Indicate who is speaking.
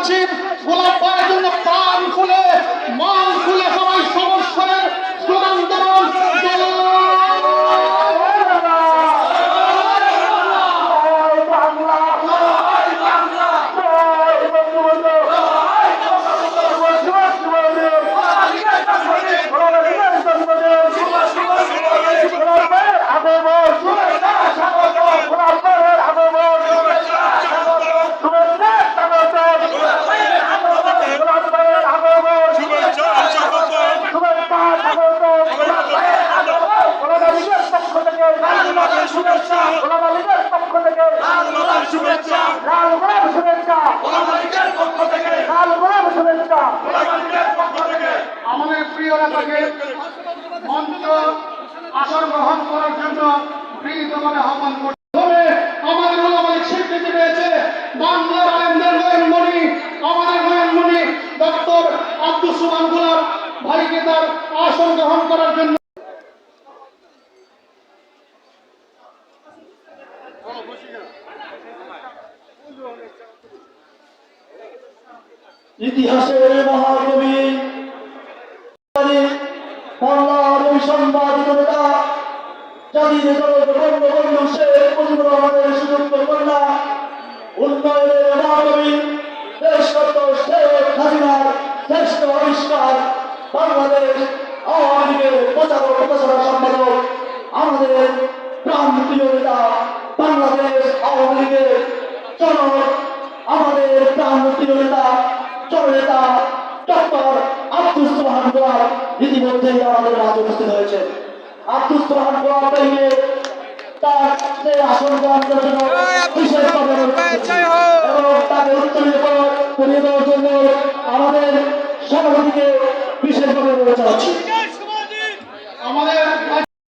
Speaker 1: সচিব গোলাপ ভাইয়ের জন্য প্রাণ খুলে মান খুলে সবাই সমস্যার স্লোগান দেবেন। আমাদের প্রিয় নেতাকে মঞ্চ আসন গ্রহণ করার জন্য বিনীতভাবে আহ্বান করতে হবে। আমাদের ওলামালিক স্বীকৃতি পেয়েছে বাংলার আলেমদের নয়নমণি, আমাদের নয়নমণি ডক্টর আব্দুল সুবহান গোলাপ ভাইকে তার আসন গ্রহণ করার জন্য
Speaker 2: ইতিহাসের মহাকবি বাংলার সাংবাদিক নেতা জাতির বঙ্গবন্ধু শেখ মুজিবুর রহমানের সুযোগ্য কন্যা উন্নয়নের মহাকবি দেশরত্ন শেখ হাসিনার শ্রেষ্ঠ আবিষ্কার বাংলাদেশ আওয়ামী লীগের প্রচার ও প্রচারণা সম্পাদক আমাদের প্রাণপ্রিয় নেতা বাংলাদেশ আওয়ামী লীগের জনক আমাদের প্রাণপ্রিয় নেতা জননেতা ডক্টর আব্দুল সুবহান গোলাপ ইতিমধ্যেই আমাদের মাঝে উপস্থিত হয়েছে। আব্দুল সুবহান গোলাপ ভাইকে তার আসন গ্রহণ করার জন্য